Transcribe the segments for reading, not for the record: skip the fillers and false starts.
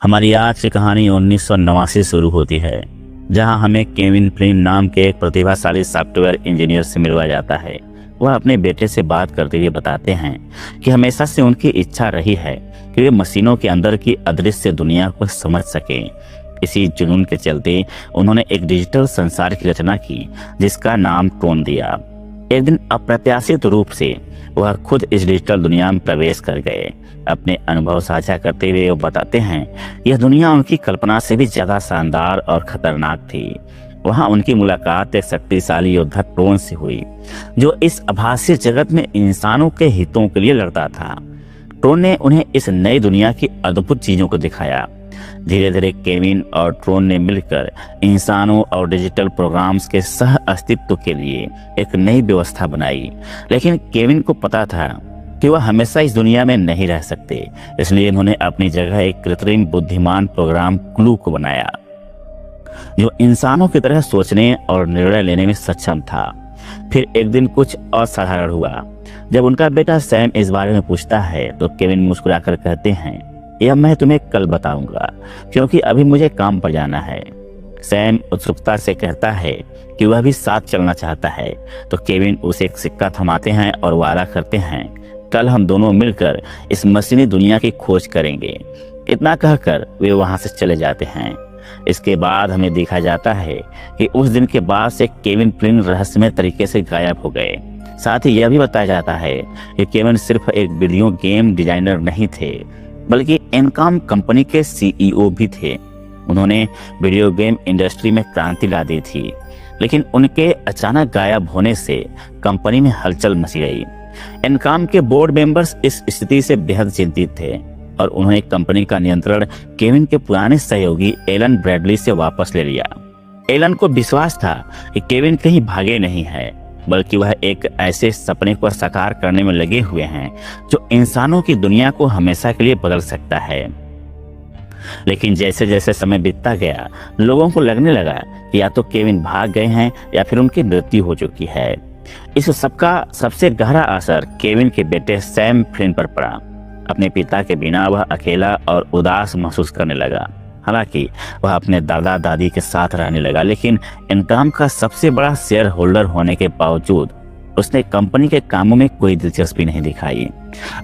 हमारी आज की कहानी 1989 शुरू होती है, जहां हमें केविन फ्लिन नाम के एक प्रतिभाशाली सॉफ्टवेयर इंजीनियर से मिलवाया जाता है। वह अपने बेटे से बात करते हुए बताते हैं कि हमेशा से उनकी इच्छा रही है कि वे मशीनों के अंदर की अदृश्य दुनिया को समझ सकें। इसी जुनून के चलते उन्होंने एक डिजिटल संसार की रचना की, जिसका नाम ट्रोन दिया। एक दिन अप्रत्याशित रूप से वह खुद इस डिजिटल दुनिया में प्रवेश कर गए। अपने अनुभव साझा करते हुए वो बताते हैं यह दुनिया उनकी कल्पना से भी ज्यादा शानदार और खतरनाक थी। वहां उनकी मुलाकात एक शक्तिशाली योद्धा ट्रोन से हुई, जो इस आभासी जगत में इंसानों के हितों के लिए लड़ता था। ट्रोन ने उन्हें इस नई दुनिया की अद्भुत चीजों को दिखाया। धीरे धीरे केविन और ट्रोन ने मिलकर इंसानों और डिजिटल प्रोग्राम्स के सह अस्तित्व के लिए एक नई व्यवस्था बनाई। लेकिन केविन को पता था कि वह हमेशा इस दुनिया में नहीं रह सकते, इसलिए उन्होंने अपनी जगह एक कृत्रिम बुद्धिमान प्रोग्राम क्लू को बनाया, जो इंसानों की तरह सोचने और निर्णय लेने में सक्षम था। फिर एक दिन कुछ असाधारण हुआ। जब उनका बेटा सैम इस बारे में पूछता है तो केविन मुस्कुराकर कहते हैं, यह मैं तुम्हें कल बताऊंगा, क्योंकि अभी मुझे काम पर जाना है। सैम उत्सुकता से कहता है कि वह भी साथ चलना चाहता है, तो केविन उसे एक सिक्का थमाते हैं और वादा करते हैं, कल हम दोनों मिलकर इस मशीनी दुनिया की खोज करेंगे। इतना कहकर वे वहां से चले जाते हैं। इसके बाद हमें देखा जाता है कि उस दिन के बाद से केविन फ्लिन रहस्यमय तरीके से गायब हो गए। साथ ही यह भी बताया जाता है कि केविन सिर्फ एक वीडियो गेम डिजाइनर नहीं थे, बल्कि एनकॉम कंपनी के सीईओ भी थे। उन्होंने वीडियो गेम इंडस्ट्री में क्रांति ला दी थी, लेकिन उनके अचानक गायब होने से कंपनी में हलचल मची गई। एनकॉम के बोर्ड मेंबर्स इस स्थिति से बेहद चिंतित थे और उन्होंने कंपनी का नियंत्रण केविन के पुराने सहयोगी एलन ब्रैडली से वापस ले लिया। एलन को विश्वास था कि केविन कहीं भागे नहीं है, बल्कि वह एक ऐसे सपने को साकार करने में लगे हुए हैं जो इंसानों की दुनिया को हमेशा के लिए बदल सकता है। लेकिन जैसे जैसे समय बीतता गया, लोगों को लगने लगा कि या तो केविन भाग गए हैं या फिर उनकी मृत्यु हो चुकी है। इस सबका सबसे गहरा असर केविन के बेटे सैम फ्लिन पर पड़ा। अपने पिता के बिना वह अकेला और उदास महसूस करने लगा। हालांकि वह अपने दादा दादी के साथ रहने लगा, लेकिन एनकॉम का सबसे बड़ा शेयर होल्डर होने के बावजूद उसने कंपनी के कामों में कोई दिलचस्पी नहीं दिखाई।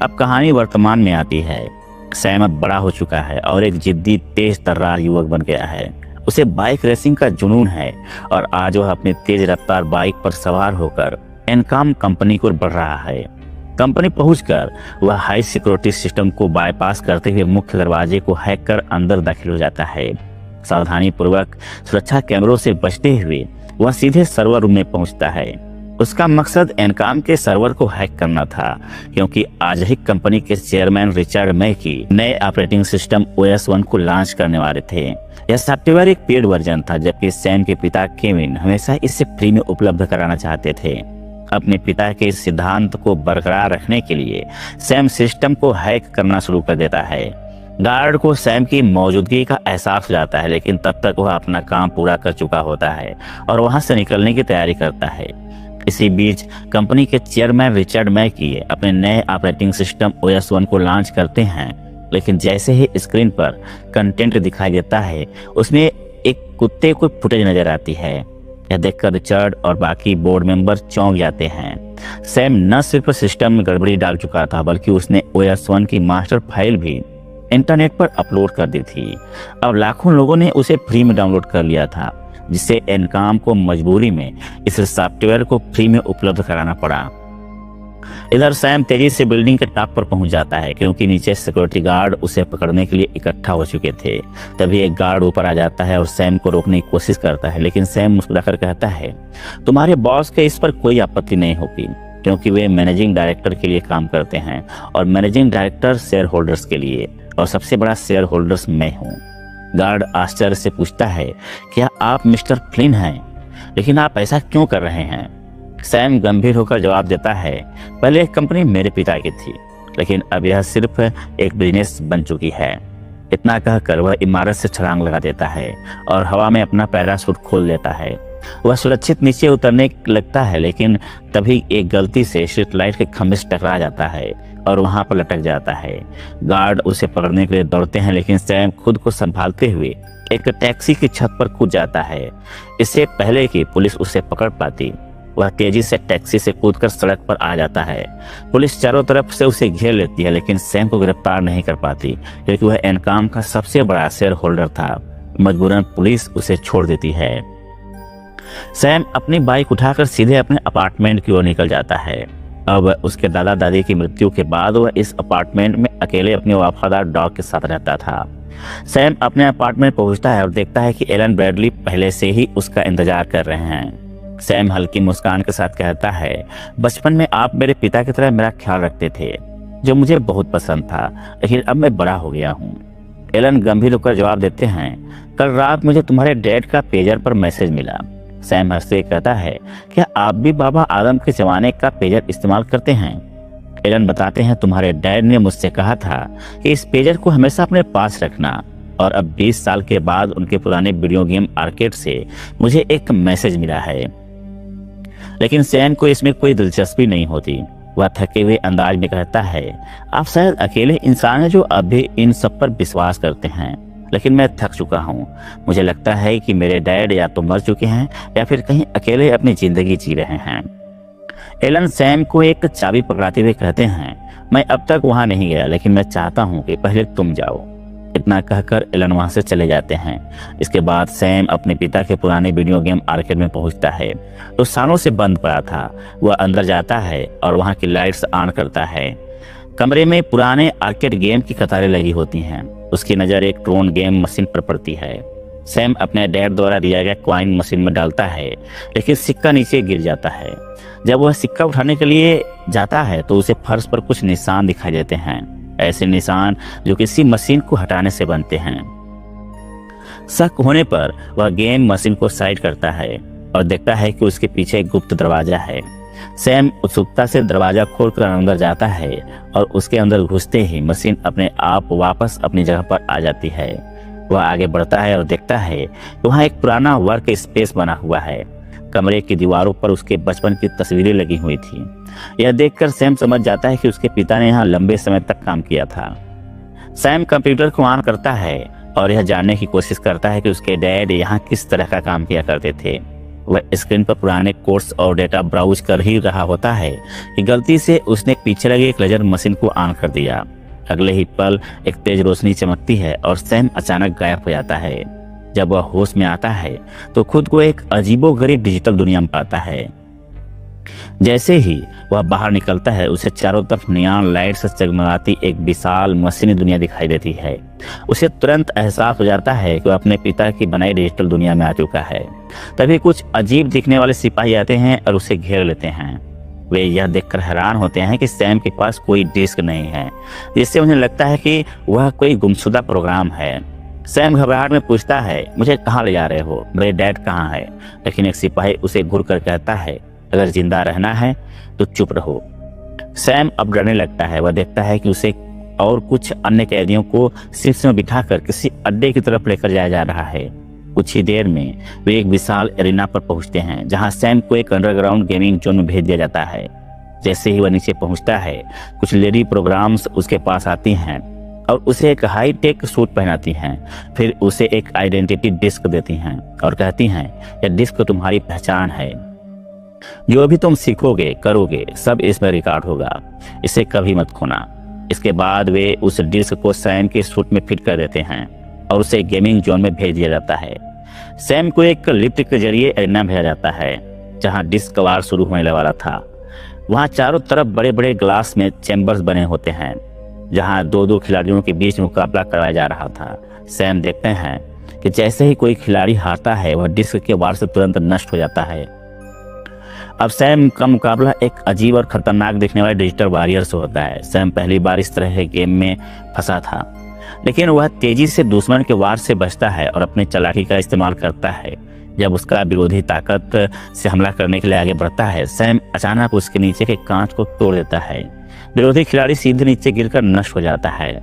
अब कहानी वर्तमान में आती है। सैम अब बड़ा हो चुका है और एक जिद्दी तेज तर्रार युवक बन गया है। उसे बाइक रेसिंग का जुनून है और आज वह अपनी तेज रफ्तार बाइक पर सवार होकर एनकॉम कंपनी को बढ़ रहा है। कंपनी पहुंचकर वह हाई सिक्योरिटी सिस्टम को बाईपास करते हुए मुख्य दरवाजे को हैक कर अंदर दाखिल हो जाता है। सावधानी पूर्वक सुरक्षा कैमरों से बचते हुए वह सीधे सर्वर रूम में पहुंचता है। उसका मकसद एनकॉम के सर्वर को हैक करना था, क्योंकि आज ही कंपनी के चेयरमैन रिचर्ड मैकी नए ऑपरेटिंग सिस्टम OS 1 को लॉन्च करने वाले थे। यह सॉफ्टवेयर एक पेड वर्जन था, जबकि सैम के पिता केविन हमेशा इसे फ्री में उपलब्ध कराना चाहते थे। अपने पिता के इस सिद्धांत को बरकरार रखने के लिए सैम सिस्टम को हैक करना शुरू कर देता है। गार्ड को सैम की मौजूदगी का एहसास हो जाता है, लेकिन तब तक वह अपना काम पूरा कर चुका होता है और वहां से निकलने की तैयारी करता है। इसी बीच कंपनी के चेयरमैन रिचर्ड मैकी अपने नए ऑपरेटिंग सिस्टम OS 1 को लॉन्च करते हैं, लेकिन जैसे ही स्क्रीन पर कंटेंट दिखाई देता है, उसमें एक कुत्ते को फुटेज नजर आती है। यह देखकर रिचर्ड और बाकी बोर्ड मेंबर चौंक जाते हैं। सैम न सिर्फ सिस्टम में गड़बड़ी डाल चुका था, बल्कि उसने OS 1 की मास्टर फाइल भी इंटरनेट पर अपलोड कर दी थी। अब लाखों लोगों ने उसे फ्री में डाउनलोड कर लिया था, जिससे एनकॉम को मजबूरी में इस सॉफ्टवेयर को फ्री में उपलब्ध कराना पड़ा। इधर सैम तेजी से बिल्डिंग के टॉप पर पहुंच जाता है, क्योंकि नीचे सिक्योरिटी गार्ड उसे पकड़ने के लिए इकट्ठा हो चुके थे। तभी एक गार्ड ऊपर आ जाता है और सैम को रोकने की कोशिश करता है, लेकिन सैम मुस्कुराकर कहता है, तुम्हारे बॉस के इस पर कोई आपत्ति नहीं होगी, क्योंकि वे मैनेजिंग डायरेक्टर के लिए काम करते हैं और मैनेजिंग डायरेक्टर शेयर होल्डर्स के लिए, और सबसे बड़ा शेयर होल्डर्स मैं हूँ। गार्ड आश्चर्य से पूछता है, क्या आप मिस्टर फ्लिन हैं? लेकिन आप ऐसा क्यों कर रहे हैं? सैम गंभीर होकर जवाब देता है, पहले एक कंपनी मेरे पिता की थी, लेकिन अब यह सिर्फ एक बिजनेस बन चुकी है। इतना कहकर वह इमारत से छलांग लगा देता है और हवा में अपना पैराशूट खोल देता है। वह सुरक्षित नीचे उतरने लगता है, लेकिन तभी एक गलती से स्ट्रीट लाइट के खंभे से टकरा जाता है और वहां पर लटक जाता है। गार्ड उसे पकड़ने के लिए दौड़ते हैं, लेकिन सैम खुद को संभालते हुए एक टैक्सी की छत पर कूद जाता है। इससे पहले कि पुलिस उसे पकड़ पाती, वह तेजी से टैक्सी से कूदकर सड़क पर आ जाता है। पुलिस चारों तरफ से उसे घेर लेती है, लेकिन सैम को गिरफ्तार नहीं कर पाती, क्योंकि वह एनकॉम का सबसे बड़ा शेयर होल्डर था। मजबूरन पुलिस उसे छोड़ देती है। सैम अपनी बाइक उठाकर सीधे अपने अपार्टमेंट की ओर निकल जाता है। अब उसके दादा दादी की मृत्यु के बाद वह इस अपार्टमेंट में अकेले अपने वफादार डॉग के साथ रहता था। सैम अपने अपार्टमेंट पहुंचता है और देखता है कि एलन ब्रैडली पहले से ही उसका इंतजार कर रहे हैं। सैम हल्की मुस्कान के साथ कहता है, बचपन में आप मेरे पिता की तरह मेरा ख्याल रखते थे, जो मुझे बहुत पसंद था, लेकिन अब मैं बड़ा हो गया हूँ। एलन गंभीर होकर जवाब देते हैं, कल रात मुझे तुम्हारे डैड का पेजर पर मैसेज मिला। सैम हंसते कहता है, क्या आप भी बाबा आदम के जमाने का पेजर इस्तेमाल करते हैं? एलन बताते हैं, तुम्हारे डैड ने मुझसे कहा था कि इस पेजर को हमेशा अपने पास रखना, और अब 20 साल के बाद उनके पुराने वीडियो गेम आर्केड से मुझे एक मैसेज मिला है। लेकिन सैम को इसमें कोई दिलचस्पी नहीं होती। वह थके हुए अंदाज में कहता है, आप शायद अकेले इंसान हैं जो अभी इन सब पर विश्वास करते हैं, लेकिन मैं थक चुका हूँ। मुझे लगता है कि मेरे डैड या तो मर चुके हैं या फिर कहीं अकेले अपनी जिंदगी जी रहे हैं। एलन सैम को एक चाबी पकड़ाते हुए कहते हैं, मैं अब तक वहां नहीं गया, लेकिन मैं चाहता हूं कि पहले तुम जाओ। इतना कहकर एलन वहां से चले जाते हैं। इसके बाद सैम अपने पिता के पुराने वीडियो गेम आर्केड में पहुंचता है, तो सालों से बंद पड़ा था। वह अंदर जाता है और वहां की लाइट्स ऑन करता है। कमरे में पुराने आर्केड गेम की कतारें लगी होती हैं। उसकी नज़र एक ट्रोन गेम मशीन पर पड़ती है। सैम अपने डैड द्वारा दिया गया कॉइन मशीन में डालता है, लेकिन सिक्का नीचे गिर जाता है। जब वह सिक्का उठाने के लिए जाता है तो उसे फर्श पर कुछ निशान दिखाई देते हैं, ऐसे निशान जो किसी मशीन को हटाने से बनते हैं। शक होने पर वह गेम मशीन को साइड करता है और देखता है कि उसके पीछे एक गुप्त दरवाजा है। सैम उत्सुकता से दरवाजा खोलकर अंदर जाता है और उसके अंदर घुसते ही मशीन अपने आप वापस अपनी जगह पर आ जाती है। वह आगे बढ़ता है और देखता है कि वहाँ एक पुराना वर्क स्पेस बना हुआ है। कमरे की दीवारों पर उसके बचपन की तस्वीरें लगी हुई थी। यह देखकर सैम समझ जाता है कि उसके पिता ने यहाँ लंबे समय तक काम किया था। सैम कंप्यूटर को ऑन करता है और यह जानने की कोशिश करता है कि उसके डैड यहाँ किस तरह का काम किया करते थे। वह स्क्रीन पर पुराने कोड्स और डेटा ब्राउज कर ही रहा होता है कि गलती से उसने पीछे लगे एक लेजर मशीन को ऑन कर दिया। अगले ही पल एक तेज रोशनी चमकती है और सैम अचानक गायब हो जाता है। जब वह होश में आता है तो खुद को एक अजीबोगरीब डिजिटल दुनिया में पाता है। जैसे ही वह बाहर निकलता है उसे चारों तरफ नियॉन लाइट से जगमगाती एक विशाल मशीनी दुनिया दिखाई देती है। उसे तुरंत एहसास हो जाता है कि वह अपने पिता की बनाई डिजिटल दुनिया में आ चुका है। तभी कुछ अजीब दिखने वाले सिपाही आते हैं और उसे घेर लेते हैं। वे यह देखकर हैरान होते हैं कि सैम के पास कोई डिस्क नहीं है, जिससे उन्हें लगता है कि वह कोई गुमशुदा प्रोग्राम है। सैम घबराहट में पूछता है, मुझे कहाँ ले जा रहे हो, मेरे डैड कहाँ है? लेकिन एक सिपाही उसे घूर कर कहता है, अगर जिंदा रहना है तो चुप रहो। सैम अब डरने लगता है। वह देखता है कि उसे और कुछ अन्य कैदियों को सीट्स में बिठाकर किसी अड्डे की तरफ लेकर जाया जा रहा है। कुछ ही देर में वे एक विशाल एरिना पर पहुंचते हैं, जहां सैम को एक अंडरग्राउंड गेमिंग जोन में भेज दिया जाता है। जैसे ही वह नीचे पहुंचता है, कुछ लेडी प्रोग्राम्स उसके पास आती हैं और उसे एक हाई टेक सूट पहनाती हैं। फिर उसे एक आइडेंटिटी डिस्क देती हैं और कहती हैं, यह डिस्क तुम्हारी पहचान है, जो भी तुम सीखोगे करोगे सब इसमें रिकॉर्ड होगा, इसे कभी मत खोना। इसके बाद वे उस डिस्क को सैम के सूट में फिट कर देते हैं और उसे गेमिंग जोन में भेज दिया जाता है। सैम को एक लिफ्ट के जरिए एरिना भेजा जाता है, जहां डिस्क वार शुरू होने वाला था। वहां चारों तरफ बड़े बड़े ग्लास में चैम्बर्स बने होते हैं, जहां दो दो खिलाड़ियों के बीच मुकाबला कराया जा रहा था। सैम देखते हैं कि जैसे ही कोई खिलाड़ी हारता है, वह डिस्क के वार से तुरंत नष्ट हो जाता है। अब सैम का मुकाबला एक अजीब और खतरनाक दिखने वाले डिजिटल वॉरियर से होता है। सैम पहली बार इस तरह के गेम में फंसा था, लेकिन वह तेजी से दुश्मन के वार से बचता है और अपनी चालाकी का इस्तेमाल करता है। जब उसका विरोधी ताकत से हमला करने के लिए आगे बढ़ता है, सैम अचानक उसके नीचे के कांच को तोड़ देता है। विरोधी खिलाड़ी सीधे नीचे गिरकर नष्ट हो जाता है।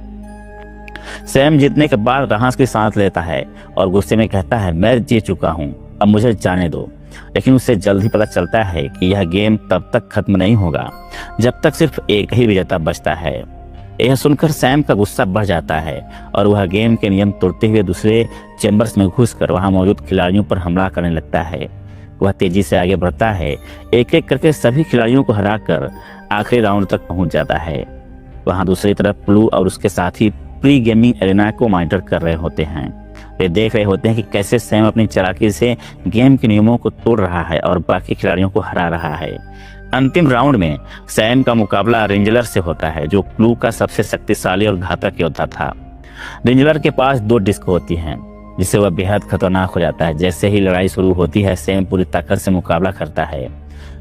सैम जीतने के बाद राहत की सांस लेता है और गुस्से में कहता है, मैं जीत चुका हूँ, अब मुझे जाने दो। लेकिन उसे जल्द ही पता चलता है कि यह गेम तब तक खत्म नहीं होगा जब तक सिर्फ एक ही विजेता बचता है। यह सुनकर सैम का गुस्सा बढ़ जाता है और वह गेम के नियम तोड़ते हुए दूसरे चैम्बर्स में घुसकर वहां मौजूद खिलाड़ियों पर हमला करने लगता है। वह तेजी से आगे बढ़ता है, एक एक करके सभी खिलाड़ियों को हराकर आखिरी राउंड तक पहुंच जाता है। वहां दूसरी तरफ क्लू और उसके साथी प्री गेमिंग एरेना को मॉनिटर कर रहे होते हैं। वे देख रहे होते हैं कि कैसे सैम अपनी चालाकी से गेम के नियमों को तोड़ रहा है और बाकी खिलाड़ियों को हरा रहा है। अंतिम राउंड में सैम का मुकाबला रेंजलर से होता है, जो क्लू का सबसे शक्तिशाली और घातक योद्धा था। रेंजलर के पास 2 डिस्क होती हैं, जिससे वह बेहद खतरनाक हो जाता है। जैसे ही लड़ाई शुरू होती है, सैम पूरी ताकत से मुकाबला करता है,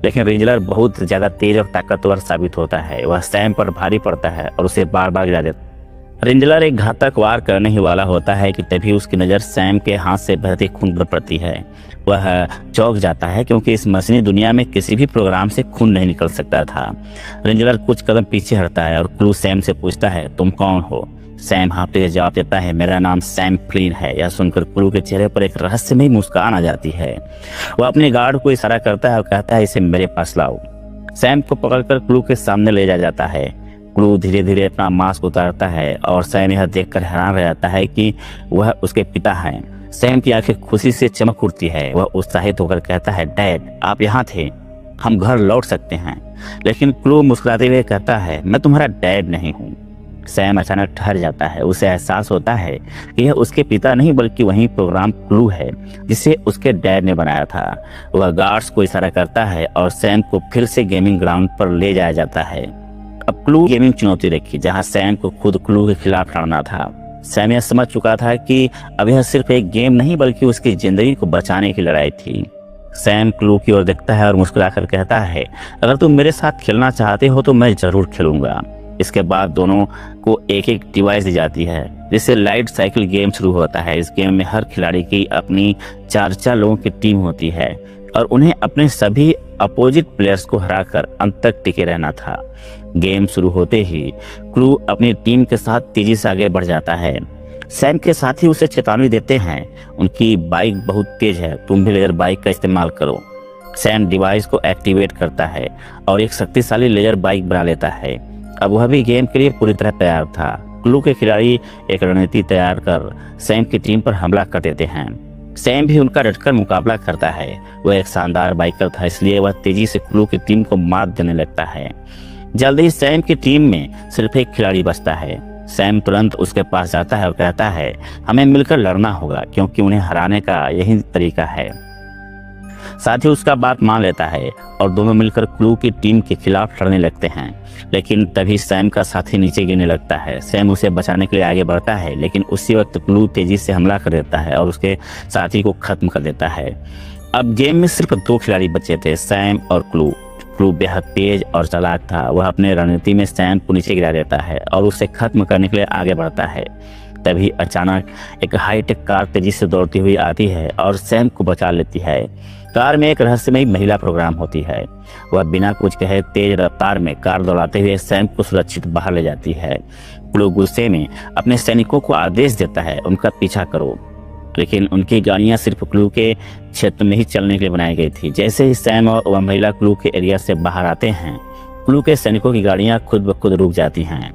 लेकिन रेंजलर बहुत ज्यादा तेज और ताकतवर साबित होता है। वह सैम पर भारी पड़ता है और उसे बार बार गिरा देता है। रेंजलर एक घातक वार करने ही वाला होता है कि तभी उसकी नज़र सैम के हाथ से बहते खून पर पड़ती है। वह चौंक जाता है, क्योंकि इस मशीनी दुनिया में किसी भी प्रोग्राम से खून नहीं निकल सकता था। रेंजलर कुछ कदम पीछे हटता है और क्लू सैम से पूछता है, तुम कौन हो? सैम हाँफते हुए जवाब देता है, मेरा नाम सैम फ्लिन है। यह सुनकर क्लू के चेहरे पर एक रहस्यमयी मुस्कान आ जाती है। वह अपने गार्ड को इशारा करता है और कहता है, इसे मेरे पास लाओ। सैम को पकड़कर क्लू के सामने ले जाया जाता है। क्लू धीरे धीरे अपना मास्क उतारता है और सैम यह देखकर हैरान रह जाता है कि वह उसके पिता हैं। सैम की आंखें खुशी से चमक उठती है। वह उत्साहित होकर कहता है, डैड आप यहाँ थे, हम घर लौट सकते हैं। लेकिन क्लू मुस्कुराते हुए कहता है, मैं तुम्हारा डैड नहीं हूँ। सैम अचानक ठहर जाता है। उसे एहसास होता है कि यह उसके पिता नहीं बल्कि वही प्रोग्राम क्लू है जिसे उसके डैड ने बनाया था। वह गार्ड्स को इशारा करता है और सैम को फिर से गेमिंग ग्राउंड पर ले जाया जाता है। अब क्लू गेमिंग चुनौती रखी, जहां सैम को खुद क्लू के खिलाफ लड़ना था। सैम यह समझ चुका था कि अब यह सिर्फ एक गेम नहीं बल्कि उसकी जिंदगी को बचाने की लड़ाई थी। सैम क्लू की ओर देखता है और मुस्कुराकर कहता है, अगर तुम मेरे साथ खेलना चाहते हो तो मैं जरूर खेलूंगा। इसके बाद दोनों को एक एक डिवाइस दी जाती है, जिससे लाइट साइकिल गेम शुरू होता है। इस गेम में हर खिलाड़ी की अपनी 4 लोगों की टीम होती है और उन्हें अपने सभी अपोजिट प्लेयर्स को हराकर अंत तक टिके रहना था। गेम शुरू होते ही क्लू अपनी टीम के साथ तेजी से आगे बढ़ जाता है। सैम के साथी उसे चेतावनी देते हैं, उनकी बाइक बहुत तेज है, तुम भी लेजर बाइक का इस्तेमाल करो। सैम डिवाइस को एक्टिवेट करता है और एक शक्तिशाली लेजर बाइक बना लेता है। अब वह भी गेम के लिए पूरी तरह तैयार था। क्लू के खिलाड़ी एक रणनीति तैयार कर सैम की टीम पर हमला कर देते हैं। सैम भी उनका डटकर मुकाबला करता है। वह एक शानदार बाइकर था, इसलिए वह तेजी से क्लू की टीम को मात देने लगता है। जल्द ही सैम की टीम में सिर्फ एक खिलाड़ी बचता है। सैम तुरंत उसके पास जाता है और कहता है, हमें मिलकर लड़ना होगा, क्योंकि उन्हें हराने का यही तरीका है। साथ ही उसका बात मान लेता है और दोनों मिलकर क्लू की टीम के खिलाफ लड़ने लगते हैं। लेकिन तभी सैम का साथी नीचे गिरने लगता है। सैम उसे बचाने के लिए आगे बढ़ता है, लेकिन उसी वक्त क्लू तेजी से हमला कर देता है और उसके साथी को खत्म कर देता है। अब गेम में सिर्फ 2 खिलाड़ी बचे थे, सैम और क्लू। क्लू बेहद तेज और चालाक था। वह अपने रणनीति में सैम को नीचे गिरा देता है और उसे खत्म करने के लिए आगे बढ़ता है। तभी अचानक एक हाईटेक कार तेजी से दौड़ती हुई आती है और सैम को बचा लेती है। कार में एक रहस्यमयी महिला प्रोग्राम होती है। वह बिना कुछ कहे तेज रफ्तार में कार दौड़ाते हुए सैम को सुरक्षित बाहर ले जाती है। क्लू गुस्से में अपने सैनिकों को आदेश देता है, उनका पीछा करो, लेकिन उनकी गाड़ियां सिर्फ क्लू के क्षेत्र में ही चलने के लिए बनाई गई थी। जैसे ही सैम और वह महिला क्लू के एरिया से बाहर आते हैं, क्लू के सैनिकों की गाड़ियां खुद ब खुद रुक जाती हैं।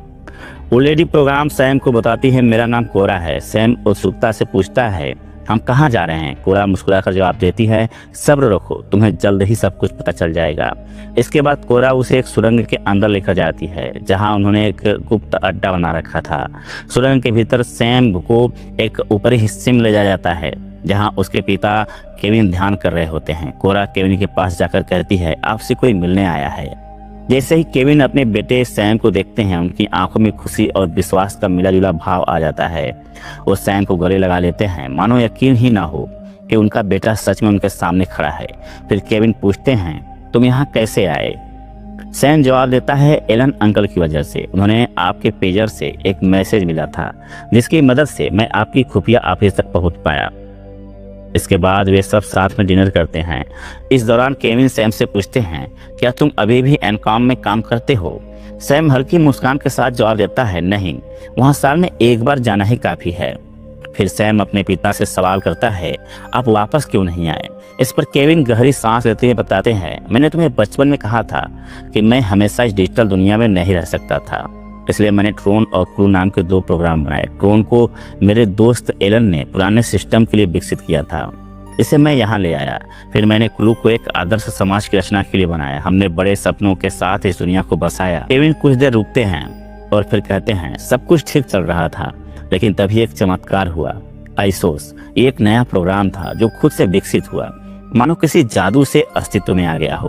वो लेडी प्रोग्राम सैम को बताती है, मेरा नाम कोरा है। सैम उत्सुकता से पूछता है, हम कहाँ जा रहे हैं? कोरा मुस्कुराकर जवाब देती है, सब्र रखो, तुम्हें जल्द ही सब कुछ पता चल जाएगा। इसके बाद कोरा उसे एक सुरंग के अंदर लेकर जाती है, जहां उन्होंने एक गुप्त अड्डा बना रखा था। सुरंग के भीतर सैम को एक ऊपरी हिस्से में ले जाया जाता है, जहां उसके पिता केविन ध्यान कर रहे होते हैं। कोरा केविन के पास जाकर कहती है, आपसे कोई मिलने आया है। जैसे ही केविन अपने बेटे सैम को देखते हैं, उनकी आंखों में खुशी और विश्वास का मिला जुला भाव आ जाता है। वो सैम को गले लगा लेते हैं, मानो यकीन ही ना हो कि उनका बेटा सच में उनके सामने खड़ा है। फिर केविन पूछते हैं, तुम यहाँ कैसे आए? सैम जवाब देता है, एलन अंकल की वजह से। उन्होंने आपके पेजर से एक मैसेज मिला था, जिसकी मदद से मैं आपकी खुफिया ऑफिस तक पहुँच पाया। इसके बाद वे सब साथ में डिनर करते हैं। इस दौरान केविन सैम से पूछते हैं, क्या तुम अभी भी एनकॉम में काम करते हो? सैम हल्की मुस्कान के साथ जवाब देता है, नहीं, वहां साल में एक बार जाना ही काफी है। फिर सैम अपने पिता से सवाल करता है, आप वापस क्यों नहीं आए? इस पर केविन गहरी सांस लेते हुए बताते हैं, मैंने तुम्हें बचपन में कहा था कि मैं हमेशा इस डिजिटल दुनिया में नहीं रह सकता था, इसलिए मैंने ट्रोन और क्रू नाम के 2 प्रोग्राम बनाए। ट्रोन को मेरे दोस्त एलन ने पुराने सिस्टम के लिए विकसित किया था, इसे मैं यहाँ ले आया। फिर मैंने क्रू को एक आदर्श समाज की रचना के लिए बनाया। हमने बड़े सपनों के साथ इस दुनिया को बसाया। केविन कुछ देर रुकते हैं और फिर कहते हैं, सब कुछ ठीक चल रहा था, लेकिन तभी एक चमत्कार हुआ। आइसोस एक नया प्रोग्राम था जो खुद से विकसित हुआ, मानो किसी जादू से अस्तित्व में आ गया हो।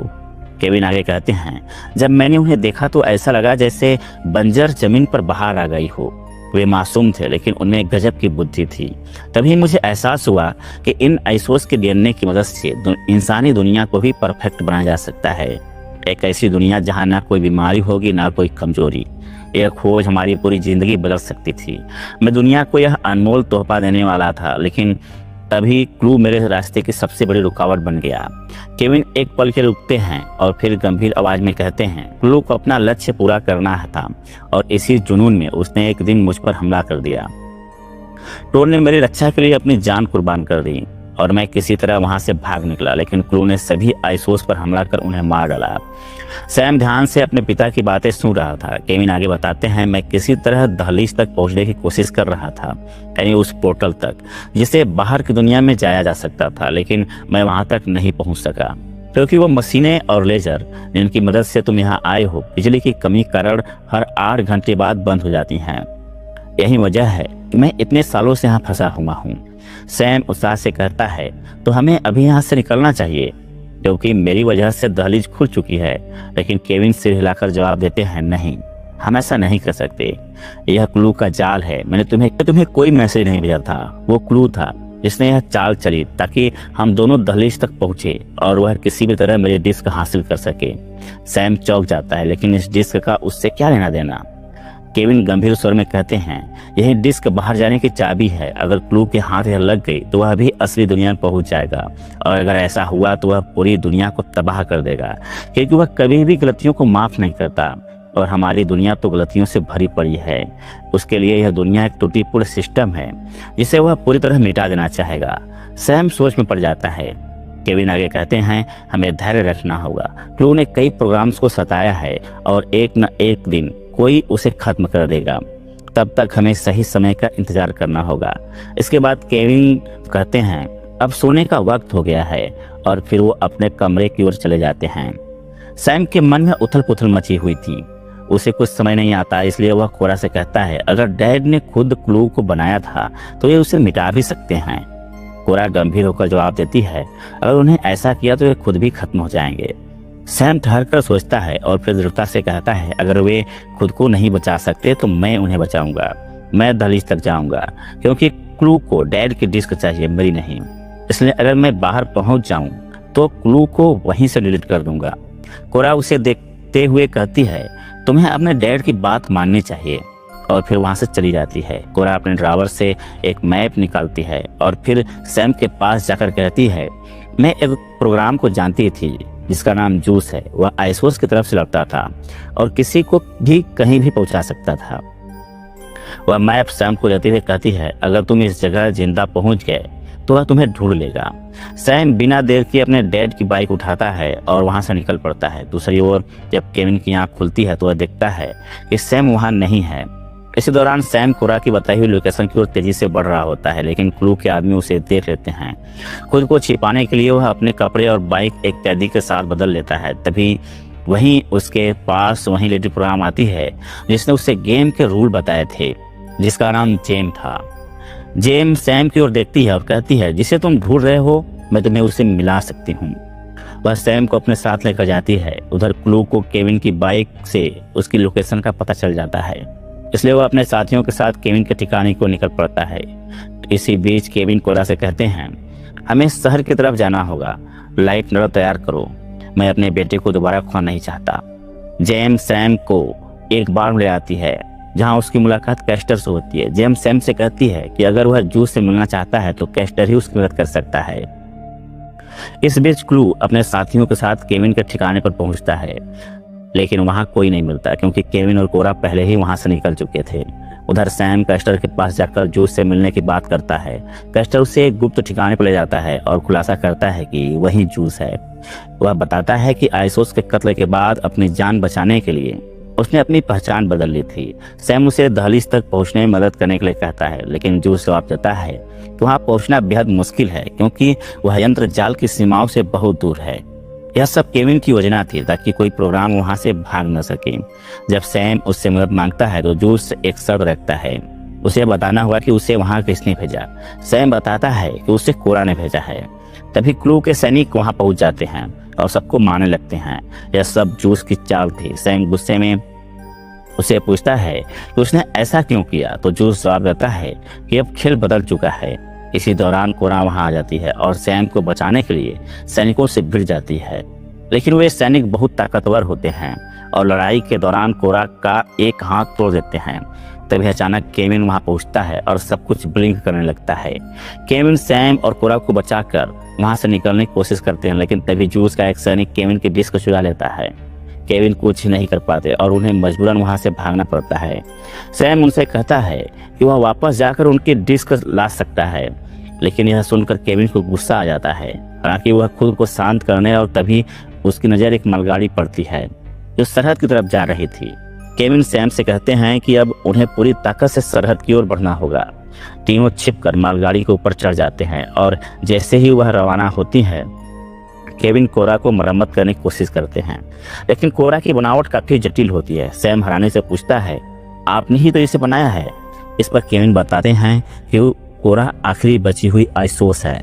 केविन आगे कहते हैं, जब मैंने उन्हें देखा तो ऐसा लगा जैसे बंजर जमीन पर बाहर आ गई हो। वे मासूम थे, लेकिन उनमें गजब की बुद्धि थी। तभी मुझे एहसास हुआ कि इन आइसोस के डीएनए की मदद से इंसानी दुनिया को भी परफेक्ट बनाया जा सकता है। एक ऐसी दुनिया जहां ना कोई बीमारी होगी, ना कोई कमजोरी। यह खोज हमारी पूरी जिंदगी बदल सकती थी। मैं दुनिया को यह अनमोल तोहफा देने वाला था, लेकिन तभी क्रू मेरे रास्ते की सबसे बड़ी रुकावट बन गया। केविन एक पल के रुकते हैं और फिर गंभीर आवाज में कहते हैं, क्रू को अपना लक्ष्य पूरा करना था और इसी जुनून में उसने एक दिन मुझ पर हमला कर दिया। ट्रोन ने मेरी रक्षा के लिए अपनी जान कुर्बान कर दी और मैं किसी तरह वहां से भाग निकला, लेकिन क्रू ने सभी आइसोस पर हमला कर उन्हें मार डाला। सैम ध्यान से अपने पिता की बातें सुन रहा था। केविन आगे बताते हैं, मैं किसी तरह दहलीज तक पहुंचने की कोशिश कर रहा था, यानी उस पोर्टल तक जिसे बाहर की दुनिया में जाया जा सकता था, लेकिन मैं वहां तक नहीं पहुंच सका क्योंकि वो मशीनें और लेजर जिनकी मदद से तुम यहाँ आए हो, बिजली की कमी कारण हर 8 घंटे बाद बंद हो जाती हैं। यही वजह है कि मैं इतने सालों से यहाँ फंसा हुआ हूँ। सैम उत्साह से कहता है, तो हमें अभी यहाँ से निकलना चाहिए क्योंकि मेरी वजह से दहलीज खुल चुकी है। लेकिन केविन सिर हिलाकर जवाब देते हैं, नहीं, हम ऐसा नहीं कर सकते। यह क्लू का जाल है। मैंने तुम्हें कोई मैसेज नहीं भेजा था, वो क्लू था जिसने यह चाल चली ताकि हम दोनों दहलीज तक पहुंचे और वह किसी भी तरह मेरी डिस्क हासिल कर सके। सैम चौंक जाता है, लेकिन इस डिस्क का उससे क्या लेना देना? केविन गंभीर स्वर में कहते हैं, यही डिस्क बाहर जाने की चाबी है। अगर क्लू के हाथ यह लग गई तो वह भी असली दुनिया में पहुंच जाएगा, और अगर ऐसा हुआ तो वह पूरी दुनिया को तबाह कर देगा, क्योंकि वह कभी भी गलतियों को माफ नहीं करता और हमारी दुनिया तो गलतियों से भरी पड़ी है। उसके लिए यह दुनिया एक टूटीपूर्ण सिस्टम है जिसे वह पूरी तरह मिटा देना चाहेगा। सैम सोच में पड़ जाता है। केविन आगे कहते हैं, हमें धैर्य रखना होगा। क्लू ने कई प्रोग्राम्स को सताया है और एक न एक दिन कोई उसे खत्म कर देगा। तब तक हमें सही समय का इंतजार करना होगा। इसके बाद केविन कहते हैं, अब सोने का वक्त हो गया है, और फिर वो अपने कमरे की ओर चले जाते हैं। सैम के मन में उथल पुथल मची हुई थी। उसे कुछ समझ नहीं आता, इसलिए वह कोरा से कहता है, अगर डैड ने खुद क्लू को बनाया था तो ये उसे मिटा भी सकते हैं। कोरा गंभीर होकर जवाब देती है, अगर उन्हें ऐसा किया तो ये खुद भी खत्म हो जाएंगे। सैम ठहर कर सोचता है और फिर दृढ़ता से कहता है, अगर वे खुद को नहीं बचा सकते तो मैं उन्हें बचाऊंगा। मैं दहलीज तक जाऊंगा क्योंकि क्लू को डैड की डिस्क चाहिए, मेरी नहीं। इसलिए अगर मैं बाहर पहुंच जाऊं तो क्लू को वहीं से डिलीट कर दूंगा। कोरा उसे देखते हुए कहती है, तुम्हें अपने डैड की बात माननी चाहिए, और फिर वहां से चली जाती है। कोरा अपने ड्रावर से एक मैप निकालती है और फिर सैम के पास जाकर कहती है, मैं एक प्रोग्राम को जानती थी जिसका नाम जूस है। वह आइसोस की तरफ से लड़ता था और किसी को भी कहीं भी पहुंचा सकता था। वह मैप सैम को देते हुए कहती है, अगर तुम इस जगह जिंदा पहुंच गए तो वह तुम्हें ढूंढ लेगा। सैम बिना देर किए अपने डैड की बाइक उठाता है और वहां से निकल पड़ता है। दूसरी ओर जब केविन की आंख खुलती है तो वह देखता है कि सैम वहां नहीं है। इसी दौरान सैम कोरा की बताई हुई लोकेशन की ओर तेजी से बढ़ रहा होता है, लेकिन क्लू के आदमी उसे देख लेते हैं। खुद को छिपाने के लिए वह अपने कपड़े और बाइक एक कैदी के साथ बदल लेता है। तभी वहीं उसके पास वहीं लेडी प्रोग्राम आती है जिसने उसे गेम के रूल बताए थे, जिसका नाम जेम था। जेम सैम की ओर देखती है और कहती है, जिसे तुम ढूंढ रहे हो मैं तुम्हें उसे मिला सकती हूँ। वह सैम को अपने साथ लेकर जाती है। उधर क्लू को केविन की बाइक से उसकी लोकेशन का पता चल जाता है, इसलिए वह अपने साथियों के साथ केविन के ठिकाने को निकल पड़ता है। इसी बीच केविन कोरा से कहते हैं, हमें शहर की तरफ जाना होगा, लाइट नर तैयार करो, मैं अपने बेटे को दोबारा खोना नहीं चाहता। जेम सैम को एक बार ले आती है जहां उसकी मुलाकात कैस्टर से होती है। जेम सैम से कहती है कि अगर वह जूस से मिलना चाहता है तो कैस्टर ही उसकी मदद कर सकता है। इस बीच क्लू अपने साथियों के साथ केविन के ठिकाने पर पहुंचता है, लेकिन वहां कोई नहीं मिलता क्योंकि केविन और कोरा पहले ही वहां से निकल चुके थे। उधर सैम कैस्टर के पास जाकर जूस से मिलने की बात करता है। कैस्टर उसे एक गुप्त ठिकाने पर ले जाता है और खुलासा करता है कि वही जूस है। वह बताता है कि आइसोस के कत्ल के बाद अपनी जान बचाने के लिए उसने अपनी पहचान बदल ली थी। सैम उसे दहलीज तक पहुंचने में मदद करने के लिए कहता है, लेकिन जूस जवाब देता है कि वहां पहुंचना बेहद मुश्किल है क्योंकि वह यंत्र जाल की सीमाओं से बहुत दूर है। यह सब केविन की योजना थी ताकि कोई प्रोग्राम वहां से भाग न सके। जब सैम उससे मदद मांगता है तो जूस एक शर्त रखता है, उसे बताना होगा कि उसे वहां किसने भेजा। सैम बताता है कि उसे कोरा ने भेजा है। तभी क्लू के सैनिक वहां पहुंच जाते हैं और सबको मारने लगते हैं। यह सब जूस की चाल थी। सैम गुस्से में उसे पूछता है कि उसने ऐसा क्यों किया, तो जूस जवाब देता है कि अब खेल बदल चुका है। इसी दौरान कोरा वहां आ जाती है और सैम को बचाने के लिए सैनिकों से भिड़ जाती है, लेकिन वे सैनिक बहुत ताकतवर होते हैं और लड़ाई के दौरान कोरा का एक हाथ तोड़ देते हैं। तभी अचानक केविन वहां पहुंचता है और सब कुछ ब्लिंक करने लगता है। केविन सैम और कोरा को बचाकर वहां से निकलने की कोशिश करते हैं, लेकिन तभी जूस का एक सैनिक केविन की डिस्क चुरा लेता है। केविन कुछ नहीं कर पाते और उन्हें मजबूरन वहां से भागना पड़ता है। सैम उनसे कहता है कि वह वापस जाकर उनकी डिस्क ला सकता है, लेकिन यह सुनकर केविन को गुस्सा आ जाता है। हालांकि वह खुद को शांत करने और तभी उसकी नजर एक मालगाड़ी पड़ती है जो सरहद की तरफ जा रही थी। केविन सैम से कहते हैं कि अब उन्हें पूरी ताकत से सरहद की ओर बढ़ना होगा। तीनों छिपकर मालगाड़ी के ऊपर चढ़ जाते हैं और जैसे ही वह रवाना होती है, केविन कोरा को मरम्मत करने की कोशिश करते हैं, लेकिन कोरा की बनावट काफी जटिल होती है। सैम हैरानी से पूछता है, आपने ही तो इसे बनाया है? इस पर केविन बताते हैं कि कोरा आखिरी बची हुई आइसोस है।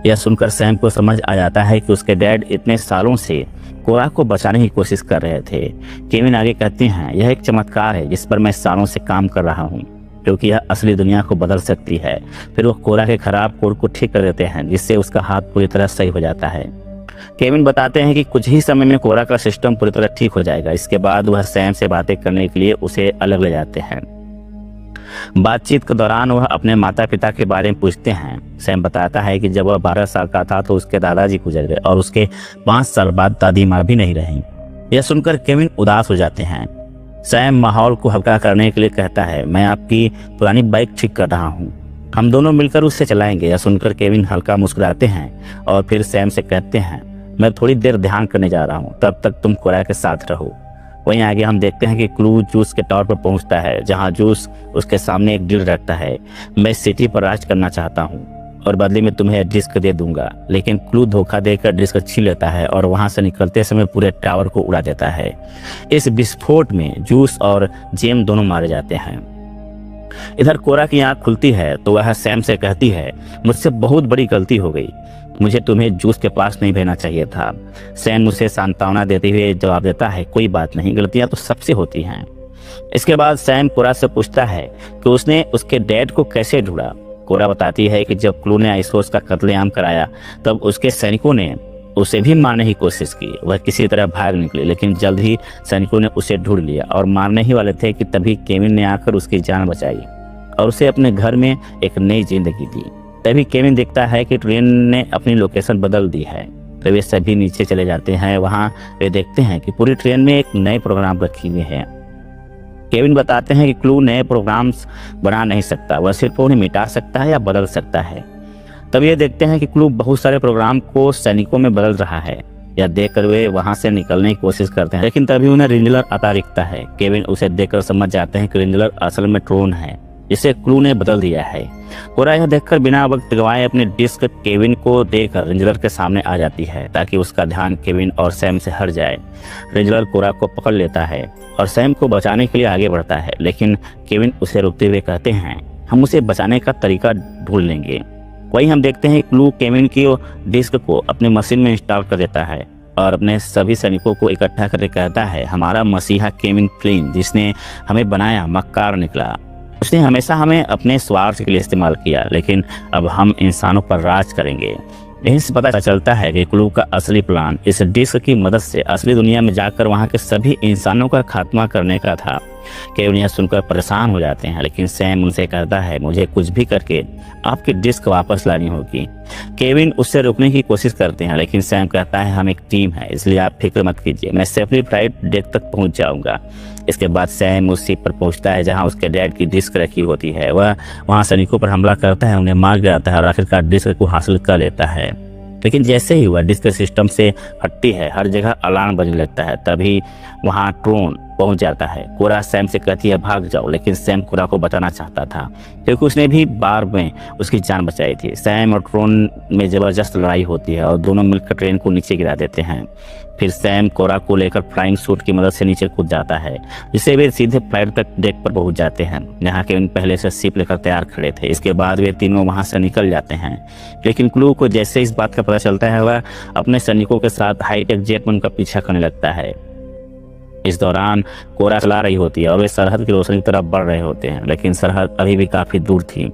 यह सुनकर सैम को समझ आ जाता है कि उसके डैड इतने सालों से कोरा को बचाने की कोशिश कर रहे थे। केविन आगे कहते हैं, यह एक चमत्कार है जिस पर मैं सालों से काम कर रहा हूँ, क्योंकि यह असली दुनिया को बदल सकती है। फिर वो कोरा के खराब कोड को ठीक कर देते हैं, जिससे उसका हाथ पूरी तरह सही हो जाता है। केविन बताते हैं कि कुछ ही समय में कोरा का सिस्टम पूरी तरह ठीक हो जाएगा। इसके बाद वह सैम से बातें करने के लिए उसे अलग ले जाते हैं। बातचीत के दौरान वह अपने माता पिता के बारे में पूछते हैं। सैम बताता है कि जब वह 12 साल का था तो उसके दादाजी गुजर गए और उसके 5 साल बाद दादी माँ भी नहीं रही। यह सुनकर केविन उदास हो जाते हैं। सैम माहौल को हल्का करने के लिए कहता है, मैं आपकी पुरानी बाइक ठीक कर रहा हूँ, हम दोनों मिलकर उससे चलाएंगे। यह सुनकर केविन हल्का मुस्कुराते हैं और फिर सैम से कहते हैं, मैं थोड़ी देर ध्यान करने जा रहा हूँ, तब तक तुम कोरा के साथ रहो। वहीं आगे हम देखते हैं कि क्लू जूस के टावर पर पहुंचता है, जहां जूस उसके सामने एक डील रखता है, मैं सिटी पर राज करना चाहता हूं और बदले में तुम्हें डिस्क दे दूंगा। लेकिन क्लू धोखा देकर डिस्क छीन लेता है और वहां से निकलते समय पूरे टावर को उड़ा देता है। इस विस्फोट में जूस और जेम दोनों मारे जाते हैं। इधर कोरा की आंख खुलती है तो वह सैम से कहती है, मुझसे बहुत बड़ी गलती हो गई, मुझे तुम्हें जूस के पास नहीं भेजना चाहिए था। सैम उसे सांत्वना देते हुए जवाब देता है, कोई बात नहीं, गलतियां तो सबसे होती हैं। इसके बाद सैम कोरा से पूछता है कि उसने उसके डैड को कैसे ढूंढा। कोरा बताती है कि जब क्लू ने आइसोस का कत्लेआम कराया तब उसके सैनिकों ने उसे भी मारने की कोशिश की। वह किसी तरह भाग निकली, लेकिन जल्द ही सैनिकों ने उसे ढूंढ लिया और मारने ही वाले थे कि तभी केविन ने आकर उसकी जान बचाई और उसे अपने घर में एक नई जिंदगी दी। तभी केविन देखता है कि ट्रेन ने अपनी लोकेशन बदल दी है। तो वे सभी नीचे चले जाते हैं। वहां वे देखते हैं कि पूरी ट्रेन में एक नए प्रोग्राम रखे हुए हैं। केविन बताते हैं कि क्लू नए प्रोग्राम्स बना नहीं सकता, वह सिर्फ उन्हें मिटा सकता है या बदल सकता है। तब ये देखते हैं कि क्लू बहुत सारे प्रोग्राम को सैनिकों में बदल रहा है। यह देखकर वे वहां से निकलने की कोशिश करते हैं, लेकिन तभी उन्हें रेंजलर आता दिखता है। केविन उसे देखकर समझ जाते हैं कि रेंजलर असल में ट्रोन है, जिसे क्लू ने बदल दिया है। कोरा यह देखकर बिना वक्त गंवाए अपनी डिस्क केविन को देकर रेंजलर के सामने आ जाती है ताकि उसका ध्यान केविन और सैम से हट जाए। रेंजलर कोरा को पकड़ लेता है और सैम को बचाने के लिए आगे बढ़ता है, लेकिन केविन उसे रोकते हुए कहते हैं, हम उसे बचाने का तरीका ढूंढ लेंगे। वहीं हम देखते हैं क्लू केविन की डिस्क को अपने मशीन में इंस्टॉल कर देता है और अपने सभी सैनिकों को इकट्ठा करके कहता है, हमारा मसीहा केविन फ्लिन जिसने हमें बनाया मक्कार निकला। उसने हमेशा हमें अपने स्वार्थ के लिए इस्तेमाल किया, लेकिन अब हम इंसानों पर राज करेंगे। यहीं से पता चलता है कि क्लू का असली प्लान इस डिस्क की मदद से असली दुनिया में जाकर वहां के सभी इंसानों का खात्मा करने का था। केविन यह सुनकर परेशान हो जाते हैं, लेकिन सैम उनसे कहता है मुझे कुछ भी करके आपकी डिस्क वापस लानी होगी। केविन उससे रोकने की कोशिश करते हैं, लेकिन सैम कहता है हम एक टीम है, इसलिए आप फिक्र मत कीजिए, मैं सेफली फ्लाइट डेक तक पहुंच जाऊंगा। इसके बाद सैम उस सीट पर पहुंचता है जहां उसके डैड की डिस्क रखी होती है। वह वहां सैनिकों पर हमला करता है, उन्हें मार गिराता है और आखिरकार डिस्क को हासिल कर लेता है। लेकिन जैसे ही वह डिस्क सिस्टम से हटती है, हर जगह अलार्म बजने लगता है। तभी वहां ट्रोन पहुंच जाता है। कोरा सैम से कहती है भाग जाओ, लेकिन सैम कोरा को बचाना चाहता था क्योंकि उसने भी बार में उसकी जान बचाई थी। सैम और ट्रोन में जबरदस्त लड़ाई होती है और दोनों मिलकर ट्रेन को नीचे गिरा देते हैं। फिर सैम कोरा को लेकर फ्लाइंग सूट की मदद से नीचे कूद जाता है, जिससे वे सीधे फ्लाइट तक डेक पर पहुंच जाते हैं जहां केविन पहले से शिप लेकर तैयार खड़े थे। इसके बाद वे तीनों वहां से निकल जाते हैं, लेकिन क्लू को जैसे इस बात का पता चलता है वह अपने सैनिकों के साथ हाईटेक जेट में उनका पीछा करने लगता है। इस दौरान कोरा चला रही होती है और वे सरहद की रोशनी की तरफ बढ़ रहे होते हैं, लेकिन सरहद अभी भी काफी दूर थी।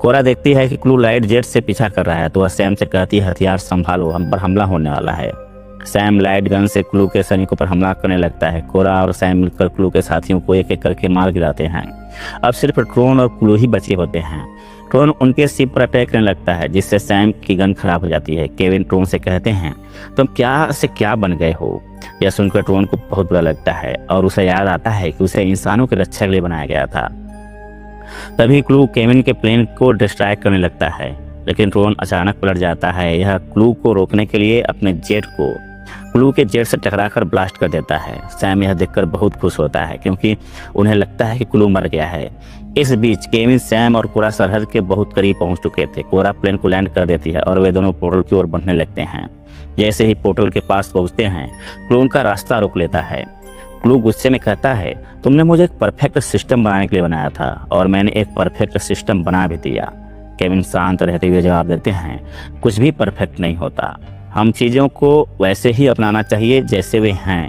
कोरा देखती है कि क्लू लाइट जेट से पीछा कर रहा है, तो वह सैम से कहती है हथियार संभालो, हम पर हमला होने वाला है। सैम लाइट गन से क्लू के सैनिकों पर हमला करने लगता है। कोरा और सैम मिलकर क्लू के साथियों को एक एक करके मार गिराते हैं। अब सिर्फ ट्रोन और क्लू ही बचे होते हैं। ट्रोन उनके शिप पर अटैक करने लगता है, जिससे सैम की गन खराब हो जाती है। केविन ट्रोन से कहते हैं तुम क्या बन गए हो। यह सुनकर ट्रोन को बहुत बुरा लगता है और उसे याद आता है कि उसे इंसानों की रक्षा के लिए बनाया गया था। तभी क्लू केविन के प्लेन को डिस्ट्रैक्ट करने लगता है, लेकिन ट्रोन अचानक पलट जाता है। यह क्लू को रोकने के लिए अपने जेट को क्लू के जेट से टकराकर ब्लास्ट कर देता है। सैम यह देखकर बहुत खुश होता है क्योंकि उन्हें लगता है कि क्लू मर गया है। इस बीच केविन, सैम और कोरा सरहद के बहुत करीब पहुंच चुके थे। कोरा प्लेन को लैंड कर देती है और वे दोनों पोर्टल की ओर बढ़ने लगते हैं। जैसे ही पोर्टल के पास पहुंचते हैं, क्लू उनका रास्ता रोक लेता है। क्लू गुस्से में कहता है तुमने मुझे एक परफेक्ट सिस्टम बनाने के लिए बनाया था और मैंने एक परफेक्ट सिस्टम बना भी दिया। केविन शांत रहते हुए जवाब देते हैं कुछ भी परफेक्ट नहीं होता, हम चीज़ों को वैसे ही अपनाना चाहिए जैसे वे हैं,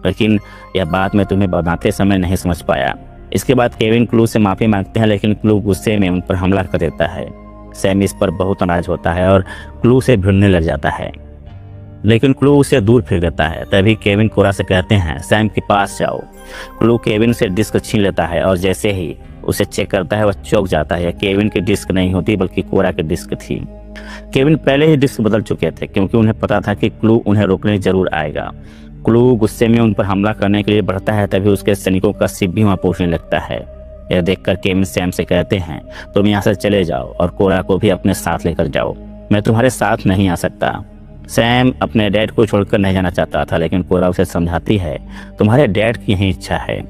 लेकिन यह बात मैं तुम्हें बनाते समय नहीं समझ पाया। इसके बाद केविन क्लू से माफ़ी मांगते हैं, लेकिन क्लू गुस्से में उन पर हमला कर देता है। सैम इस पर बहुत नाराज होता है और क्लू से भिड़ने लग जाता है, लेकिन क्लू उसे दूर फेंक देता है। तभी केविन कोरा से कहते हैं सैम के पास जाओ। क्लू केविन से डिस्क छीन लेता है और जैसे ही उसे चेक करता है वह चौंक जाता है। केविन की डिस्क नहीं होती बल्कि कोरा की डिस्क थी। केविन पहले ही डिस्क बदल चुके थे क्योंकि उन्हें पता था कि क्लू उन्हें रोकने जरूर आएगा। क्लू गुस्से में उन पर हमला करने के लिए बढ़ता है, तभी उसके सैनिकों का शिप भी वहां पहुंचने लगता है। यह देखकर केविन सैम से कहते हैं तुम यहाँ से चले जाओ और कोरा को भी अपने साथ लेकर जाओ, मैं तुम्हारे साथ नहीं आ सकता। सैम अपने डैड को छोड़कर नहीं जाना चाहता था, लेकिन कोरा उसे समझाती है तुम्हारे डैड की यही इच्छा है।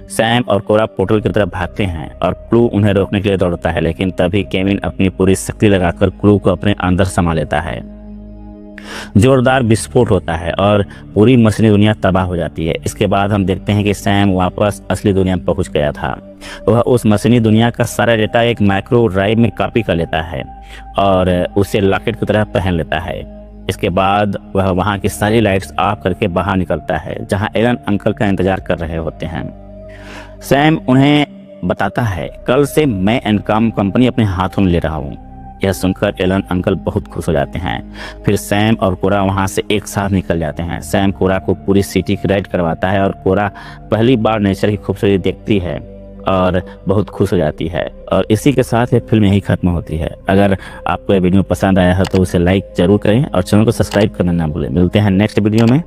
सैम और कोरा पोर्टल की तरफ भागते हैं और क्लू उन्हें रोकने के लिए दौड़ता है, लेकिन तभी केविन अपनी पूरी शक्ति लगाकर क्लू को अपने अंदर समा लेता है। जोरदार विस्फोट होता है और पूरी मछली दुनिया तबाह हो जाती है। इसके बाद हम देखते हैं कि सैम वापस असली दुनिया में पहुंच गया था। वह उस मछली दुनिया का सारा डेटा एक माइक्रो ड्राइव में कॉपी कर लेता है और उसे लॉकेट की तरह पहन लेता है। इसके बाद वह वहां की सारी लाइट्स ऑफ करके बाहर निकलता है, जहां एलन अंकल का इंतजार कर रहे होते हैं। सैम उन्हें बताता है कल से मैं एनकॉम कंपनी अपने हाथों में ले रहा हूँ। यह सुनकर एलन अंकल बहुत खुश हो जाते हैं। फिर सैम और कोरा वहां से एक साथ निकल जाते हैं। सैम कोरा को पूरी सिटी की राइड करवाता है और कोरा पहली बार नेचर की खूबसूरती देखती है और बहुत खुश हो जाती है। और इसी के साथ ये फिल्म यही खत्म होती है। अगर आपको ये वीडियो पसंद आया है तो उसे लाइक जरूर करें और चैनल को सब्सक्राइब करना ना भूलें। मिलते हैं नेक्स्ट वीडियो में।